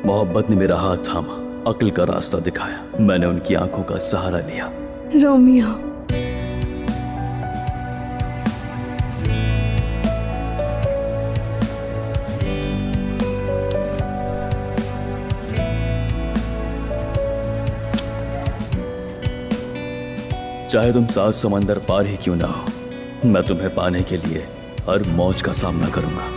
मोहब्बत ने मेरा हाथ थामा, अक्ल का रास्ता दिखाया, मैंने उनकी आंखों का सहारा लिया। रोमियो, चाहे तुम 7 समंदर पार ही क्यों ना हो, मैं तुम्हें पाने के लिए हर मौज का सामना करूंगा।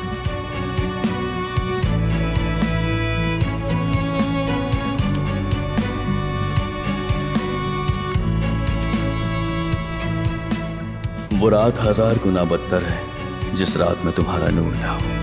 वो रात 1000 गुना बदतर है जिस रात में तुम्हारा नूर ना हो।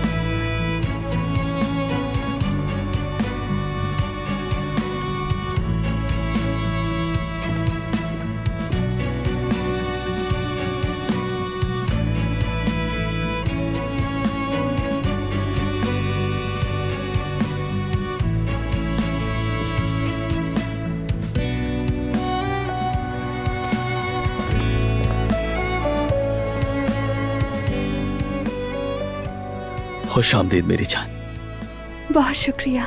खुश आमदीद मेरी जान। बहुत शुक्रिया।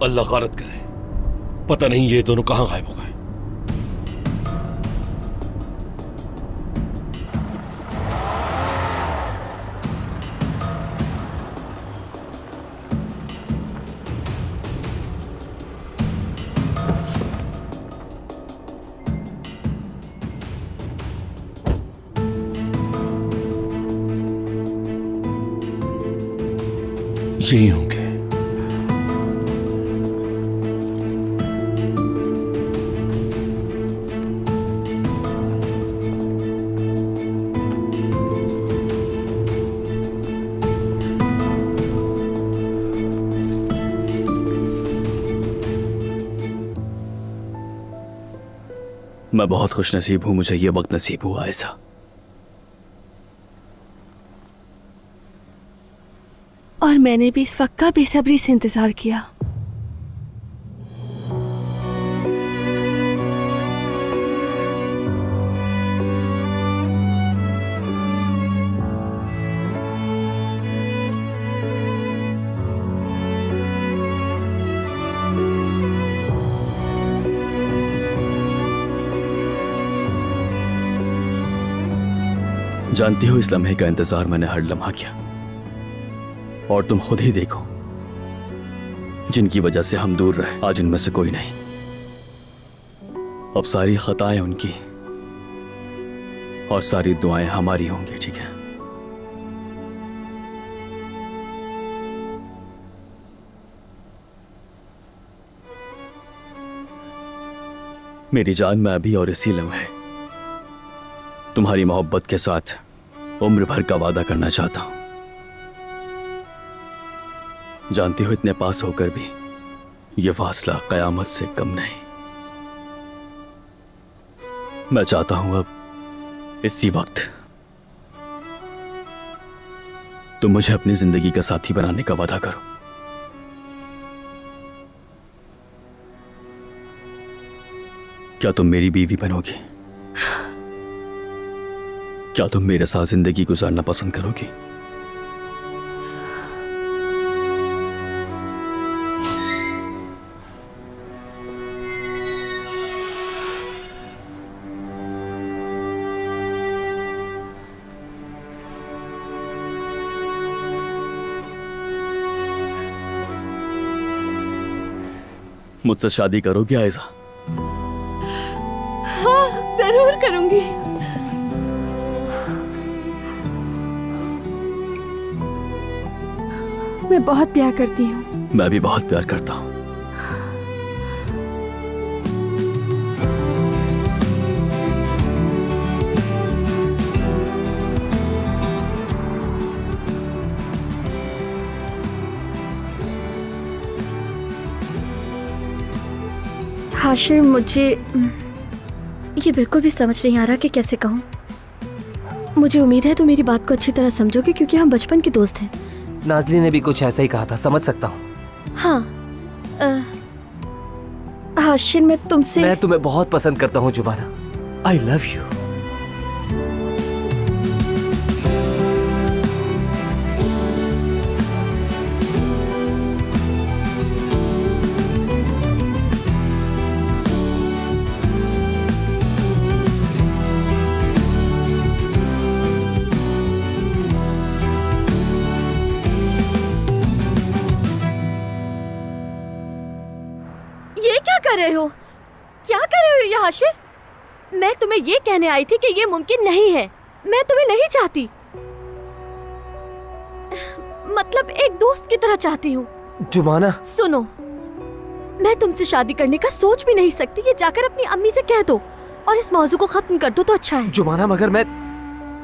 अल्लाह गारत करे, पता नहीं ये दोनों कहां गायब हो गए। यही होंगे। मैं बहुत खुश नसीब हूं, मुझे ये वक्त नसीब हुआ ऐसा। और मैंने भी इस वक्त का बेसब्री से इंतजार किया। जानती हो, इस लम्हे का इंतजार मैंने हर लम्हा किया। और तुम खुद ही देखो, जिनकी वजह से हम दूर रहे, आज उनमें से कोई नहीं। अब सारी खताएं उनकी और सारी दुआएं हमारी होंगी, ठीक है? मेरी जान, मैं अभी और इसी लम्हे तुम्हारी मोहब्बत के साथ उम्र भर का वादा करना चाहता हूं। जानती हो, इतने पास होकर भी ये फासला कयामत से कम नहीं। मैं चाहता हूं अब इसी वक्त तुम मुझे अपनी जिंदगी का साथी बनाने का वादा करो। क्या तुम मेरी बीवी बनोगी? क्या तुम मेरे साथ जिंदगी गुजारना पसंद करोगी? मुझसे शादी करोगी आयजा? हाँ, जरूर करूंगी। मैं बहुत प्यार करती हूँ। मैं भी बहुत प्यार करता हूँ। हाशिर, मुझे ये बिल्कुल भी समझ नहीं आ रहा कि कैसे कहूँ। मुझे उम्मीद है तुम मेरी बात को अच्छी तरह समझोगे, क्योंकि हम बचपन के दोस्त हैं। नाजली ने भी कुछ ऐसा ही कहा था, समझ सकता हूँ। हाँ हाशिर, मैं तुमसे मैं तुम्हें बहुत पसंद करता हूँ जुबाना। I love you. ये क्या कर रहे हो? क्या कर रहे हो ये हाशिर? मैं तुम्हें ये कहने आई थी कि ये मुमकिन नहीं है। मैं तुम्हें नहीं चाहती, मतलब एक दोस्त की तरह चाहती हूँ। जुबाना, सुनो, मैं तुमसे शादी करने का सोच भी नहीं सकती। ये जाकर अपनी अम्मी से कह दो और इस मौजू को खत्म कर दो तो अच्छा है। जुबाना, मगर मैं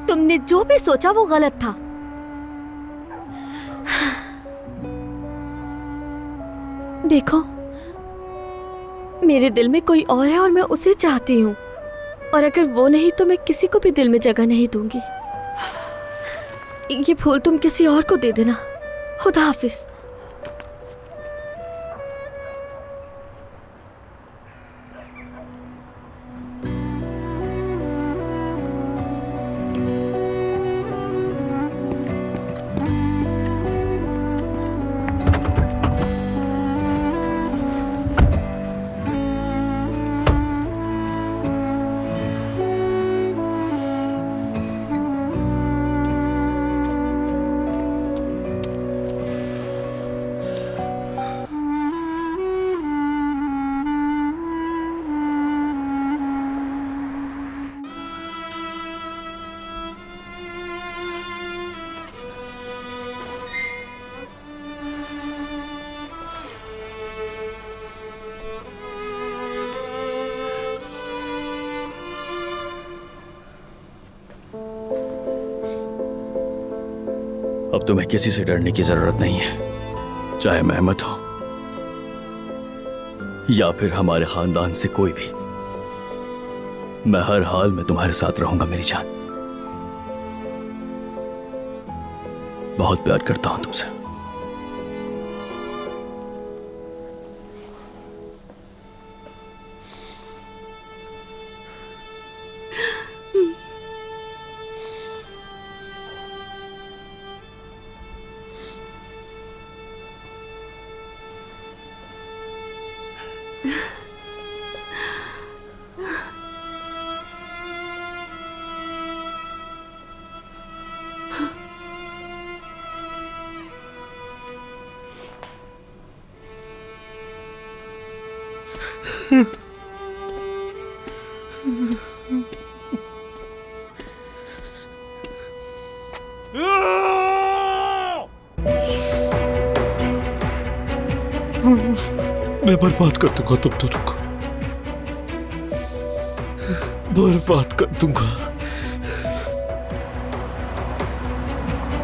तुमने जो भी सोचा वो गलत था। देखो, मेरे दिल में कोई और है और मैं उसे चाहती हूँ, और अगर वो नहीं तो मैं किसी को भी दिल में जगह नहीं दूंगी। ये फूल तुम किसी और को दे देना। खुदा हाफिज। अब तुम्हें किसी से डरने की जरूरत नहीं है, चाहे मेहमत हो या फिर हमारे खानदान से कोई भी। मैं हर हाल में तुम्हारे साथ रहूंगा मेरी जान। बहुत प्यार करता हूं तुमसे। मैं बर्बाद कर दूंगा तुम दोनों को, बर्बाद कर दूंगा।